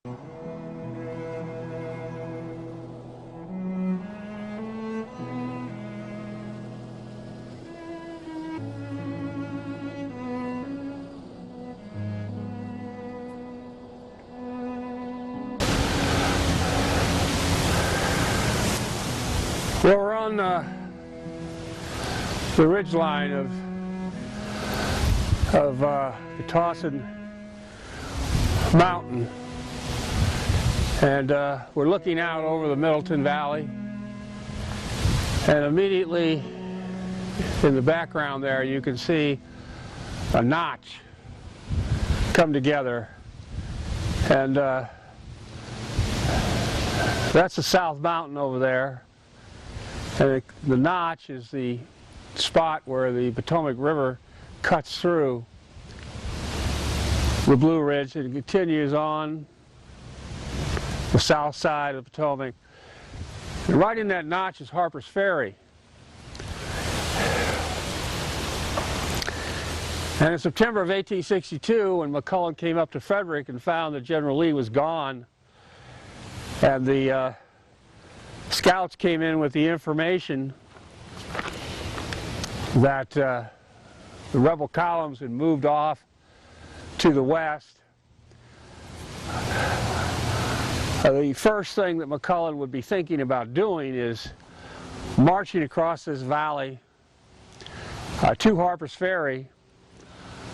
Well, we're on the ridgeline of the Tossin Mountain, and we're looking out over the Middleton Valley, and immediately in the background there you can see a notch come together, and that's the South Mountain over there. And the notch is the spot where the Potomac River cuts through the Blue Ridge and continues on the south side of the Potomac. And right in that notch is Harper's Ferry. And in September of 1862, when McClellan came up to Frederick and found that General Lee was gone, and the scouts came in with the information that the rebel columns had moved off to the west, the first thing that McClellan would be thinking about doing is marching across this valley to Harper's Ferry,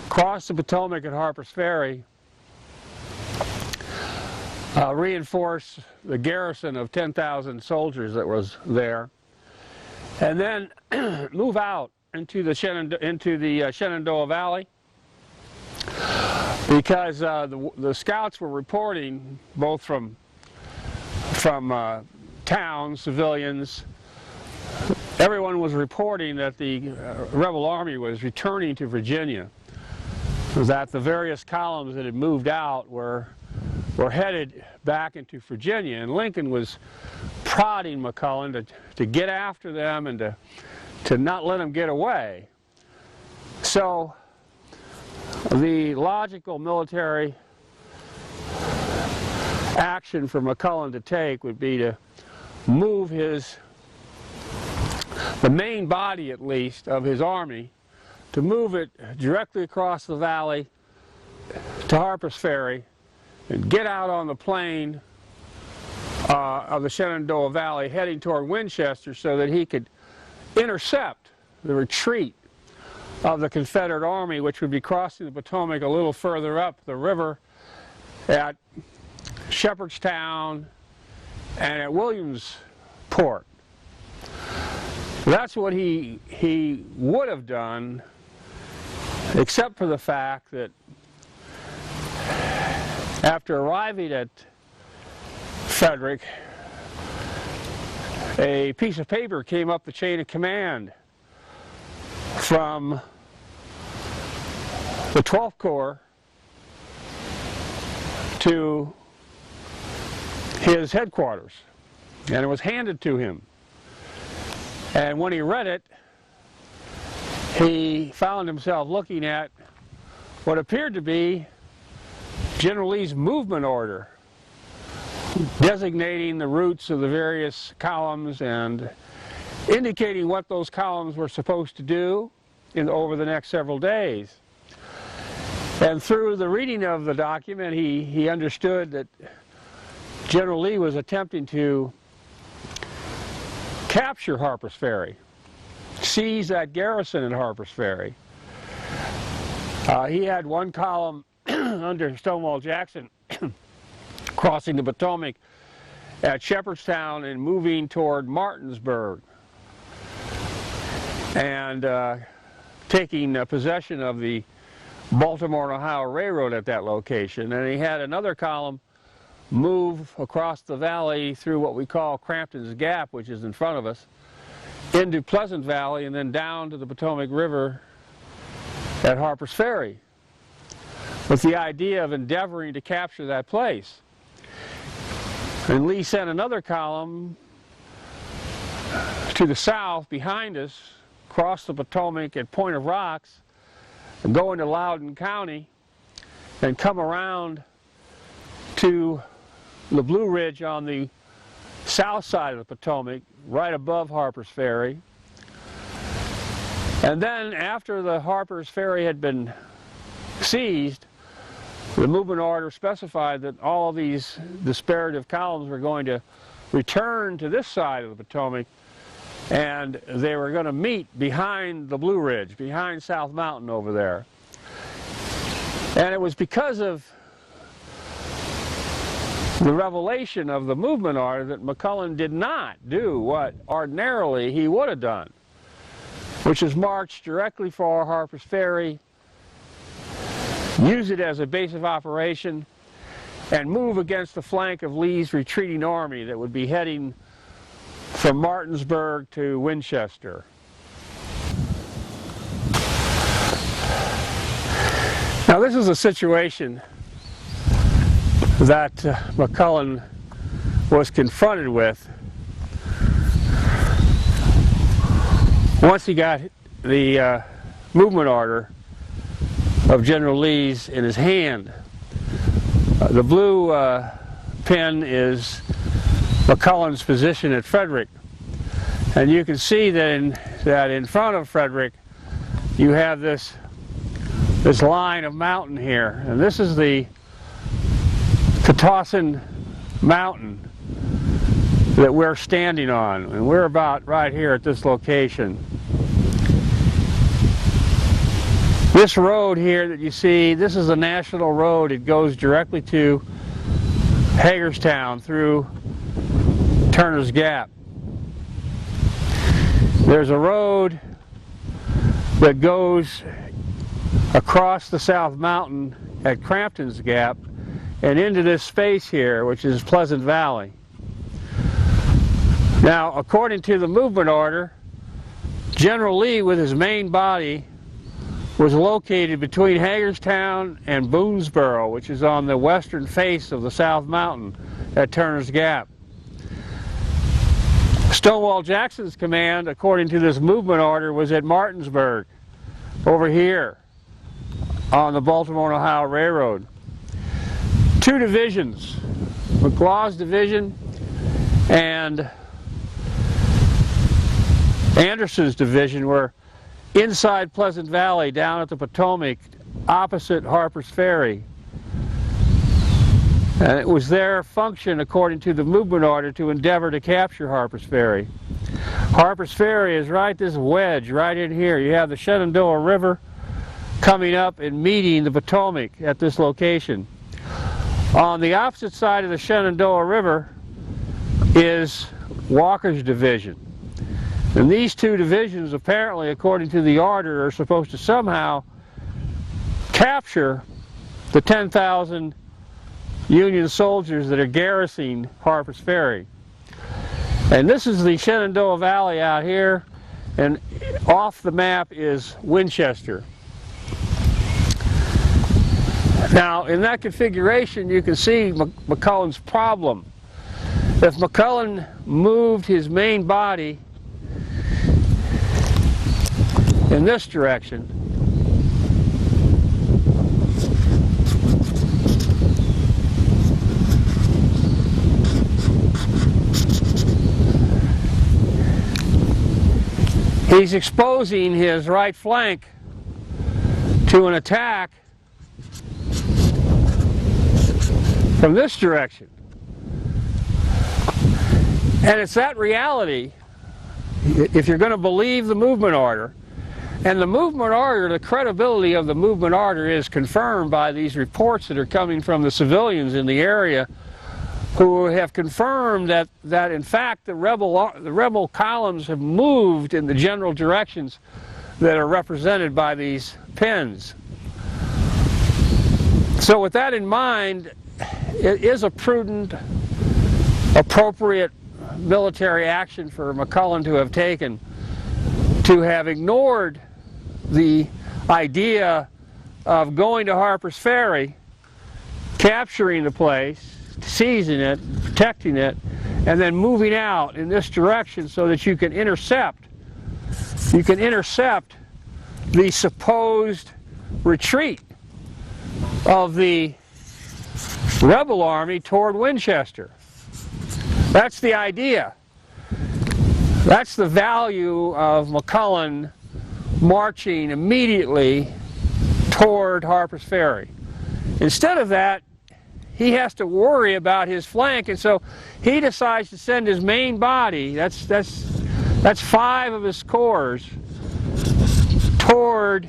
cross the Potomac at Harper's Ferry, reinforce the garrison of 10,000 soldiers that was there, and then move out into the Shenandoah Valley, because the scouts were reporting, both from towns, civilians, everyone was reporting that the rebel army was returning to Virginia, that the various columns that had moved out were headed back into Virginia, and Lincoln was prodding McClellan to get after them and to not let them get away. So the logical military action for McClellan to take would be to move the main body, at least, of his army, to move it directly across the valley to Harper's Ferry, and get out on the plain of the Shenandoah Valley heading toward Winchester, so that he could intercept the retreat of the Confederate Army, which would be crossing the Potomac a little further up the river at Shepherdstown and at Williamsport. That's what he would have done, except for the fact that after arriving at Frederick, a piece of paper came up the chain of command from the 12th Corps to his headquarters, and it was handed to him. And when he read it, he found himself looking at what appeared to be General Lee's movement order, designating the routes of the various columns and indicating what those columns were supposed to do over the next several days. And through the reading of the document, he understood that General Lee was attempting to capture Harper's Ferry, seize that garrison in Harper's Ferry. He had one column under Stonewall Jackson crossing the Potomac at Shepherdstown and moving toward Martinsburg, and taking possession of the Baltimore and Ohio Railroad at that location. And he had another column move across the valley through what we call Crampton's Gap, which is in front of us, into Pleasant Valley, and then down to the Potomac River at Harper's Ferry, with the idea of endeavoring to capture that place. And Lee sent another column to the south behind us, cross the Potomac at Point of Rocks, and go into Loudoun County, and come around to the Blue Ridge on the south side of the Potomac, right above Harper's Ferry. And then after the Harper's Ferry had been seized, the movement order specified that all of these disparative columns were going to return to this side of the Potomac, and they were going to meet behind the Blue Ridge, behind South Mountain over there. And it was because of the revelation of the movement order that McClellan did not do what ordinarily he would have done, which is march directly for Harper's Ferry, use it as a base of operation, and move against the flank of Lee's retreating army that would be heading from Martinsburg to Winchester. Now this is a situation that McClellan was confronted with once he got the movement order of General Lee's in his hand. The blue pin is McClellan's position at Frederick, and you can see that in front of Frederick you have this line of mountain here, and this is the Catawson Mountain that we're standing on, and we're about right here at this location. This road here that you see, this is a national road. It goes directly to Hagerstown through Turner's Gap. There's a road that goes across the South Mountain at Crampton's Gap and into this space here, which is Pleasant Valley. Now, according to the movement order, General Lee with his main body was located between Hagerstown and Boonesboro, which is on the western face of the South Mountain at Turner's Gap. Stonewall Jackson's command, according to this movement order, was at Martinsburg, over here on the Baltimore and Ohio Railroad. Two divisions, McLaw's division and Anderson's division, were inside Pleasant Valley down at the Potomac opposite Harper's Ferry. And it was their function, according to the movement order, to endeavor to capture Harper's Ferry. Harper's Ferry is right this wedge right in here. You have the Shenandoah River coming up and meeting the Potomac at this location. On the opposite side of the Shenandoah River is Walker's division. And these two divisions, apparently, according to the order, are supposed to somehow capture the 10,000 Union soldiers that are garrisoning Harper's Ferry. And this is the Shenandoah Valley out here, and off the map is Winchester. Now, in that configuration, you can see McClellan's problem. If McClellan moved his main body in this direction, he's exposing his right flank to an attack from this direction. And it's that reality, if you're going to believe the movement order, and the movement order, the credibility of the movement order is confirmed by these reports that are coming from the civilians in the area, who have confirmed that in fact the rebel columns have moved in the general directions that are represented by these pins. So with that in mind, it is a prudent, appropriate military action for McClellan to have taken, to have ignored the idea of going to Harper's Ferry, capturing the place, seizing it, protecting it, and then moving out in this direction so that you can intercept the supposed retreat of the rebel army toward Winchester. That's the idea. That's the value of McClellan marching immediately toward Harper's Ferry. Instead of that, he has to worry about his flank, and so he decides to send his main body, that's 5 of his corps, toward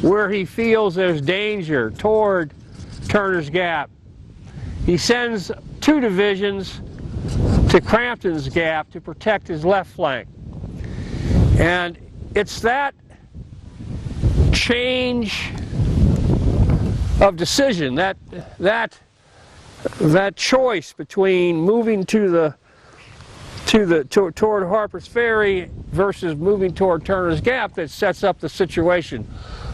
where he feels there's danger, toward Turner's Gap. He sends 2 divisions to Crampton's Gap to protect his left flank. And it's that change of decision, that choice between moving toward Harper's Ferry versus moving toward Turner's Gap that sets up the situation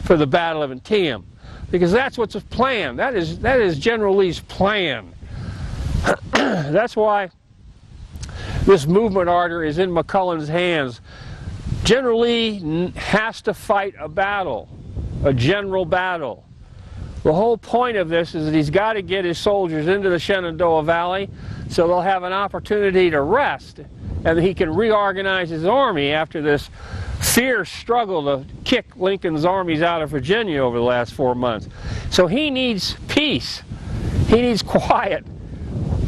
for the Battle of Antietam, because that's what's planned. That is General Lee's plan. That's why this movement order is in McClellan's hands. General Lee has to fight a battle, a general battle. The whole point of this is that he's got to get his soldiers into the Shenandoah Valley so they'll have an opportunity to rest, and he can reorganize his army after this fierce struggle to kick Lincoln's armies out of Virginia over the last 4 months. So he needs peace. He needs quiet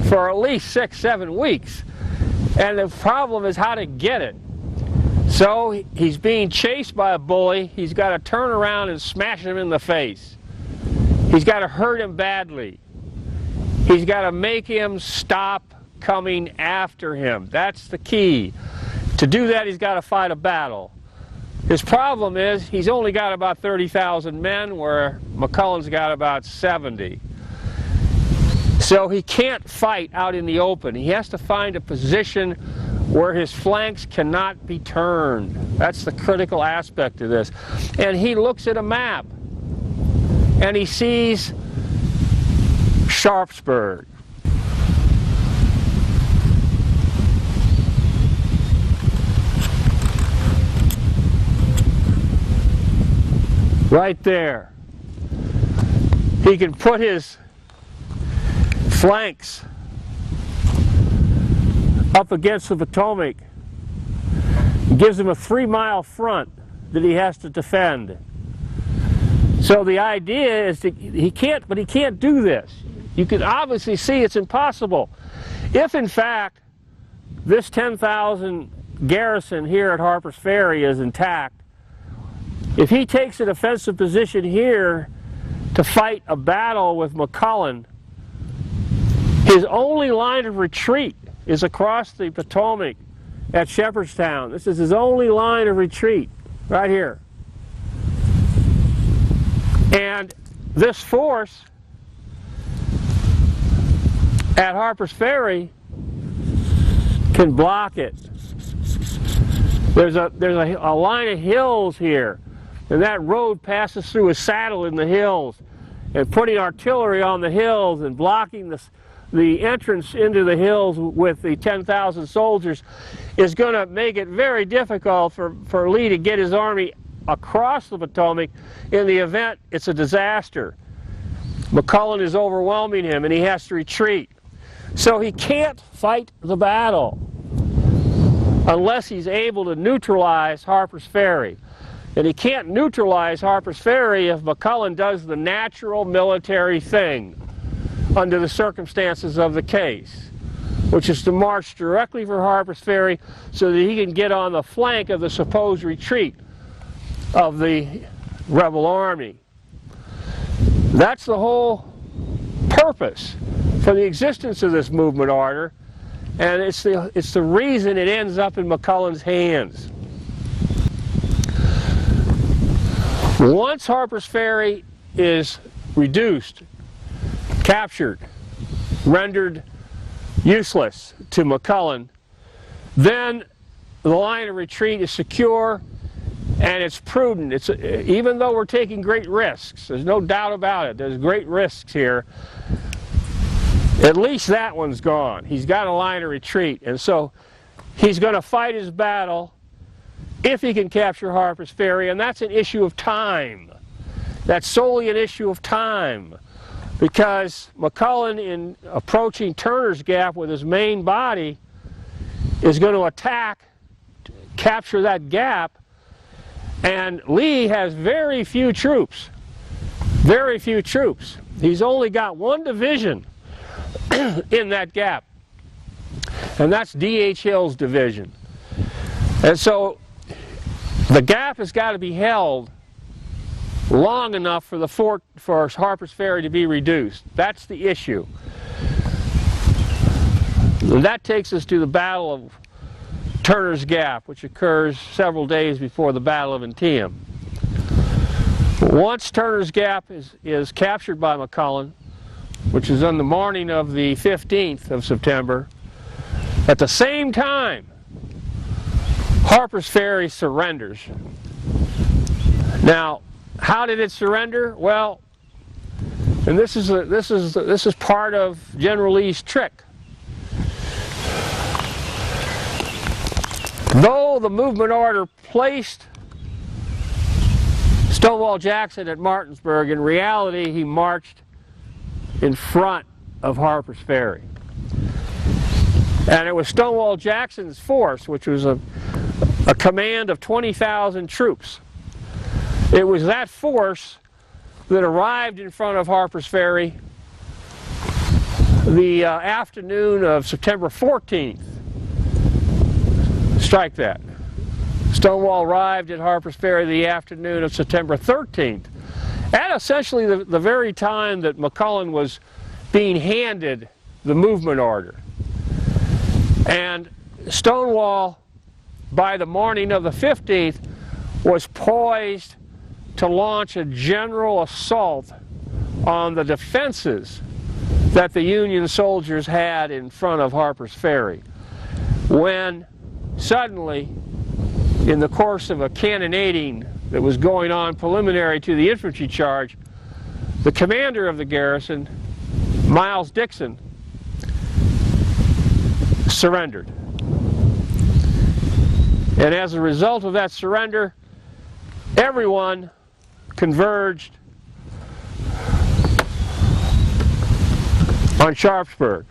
for at least 6-7 weeks. And the problem is how to get it. So he's being chased by a bully. He's got to turn around and smash him in the face. He's got to hurt him badly. He's got to make him stop coming after him. That's the key. To do that, he's got to fight a battle. His problem is he's only got about 30,000 men, where McClellan's got about 70. So he can't fight out in the open. He has to find a position where his flanks cannot be turned. That's the critical aspect of this. And he looks at a map, and he sees Sharpsburg. Right there. He can put his flanks up against the Potomac. It gives him a 3-mile front that he has to defend. So the idea is that he can't do this. You can obviously see it's impossible. If in fact this 10,000 garrison here at Harper's Ferry is intact, if he takes a defensive position here to fight a battle with McClellan, his only line of retreat is across the Potomac at Shepherdstown. This is his only line of retreat, right here. And this force at Harper's Ferry can block it. There's a line of hills here, and that road passes through a saddle in the hills, and putting artillery on the hills and blocking the entrance into the hills with the 10,000 soldiers is going to make it very difficult for Lee to get his army across the Potomac in the event it's a disaster. McClellan is overwhelming him, and he has to retreat. So he can't fight the battle unless he's able to neutralize Harper's Ferry. And he can't neutralize Harper's Ferry if McClellan does the natural military thing under the circumstances of the case, which is to march directly for Harper's Ferry so that he can get on the flank of the supposed retreat of the rebel army. That's the whole purpose for the existence of this movement order, and it's the reason it ends up in McClellan's hands. Once Harper's Ferry is reduced, captured, rendered useless to McClellan, then the line of retreat is secure and it's prudent. Even though we're taking great risks, there's no doubt about it, there's great risks here, at least that one's gone. He's got a line of retreat, and so he's going to fight his battle if he can capture Harper's Ferry, and that's an issue of time. That's solely an issue of time. because McClellan, in approaching Turner's Gap with his main body, is going to attack, capture that gap, and Lee has very few troops. Very few troops. He's only got one division in that gap, and that's D.H. Hill's division. And so the gap has got to be held long enough for the fort, for Harper's Ferry to be reduced. That's the issue. And that takes us to the Battle of Turner's Gap, which occurs several days before the Battle of Antietam. Once Turner's Gap is captured by McClellan, which is on the morning of the 15th of September, at the same time, Harper's Ferry surrenders. Now, how did it surrender? Well, and this is part of General Lee's trick. Though the movement order placed Stonewall Jackson at Martinsburg, in reality he marched in front of Harper's Ferry. And it was Stonewall Jackson's force, which was a command of 20,000 troops. It was that force that arrived in front of Harper's Ferry the afternoon of September 14th. Strike that. Stonewall arrived at Harper's Ferry the afternoon of September 13th, at essentially the very time that McClellan was being handed the movement order. And Stonewall, by the morning of the 15th, was poised to launch a general assault on the defenses that the Union soldiers had in front of Harper's Ferry, when suddenly, in the course of a cannonading that was going on preliminary to the infantry charge, the commander of the garrison, Miles Dixon, surrendered. And as a result of that surrender, everyone converged on Sharpsburg.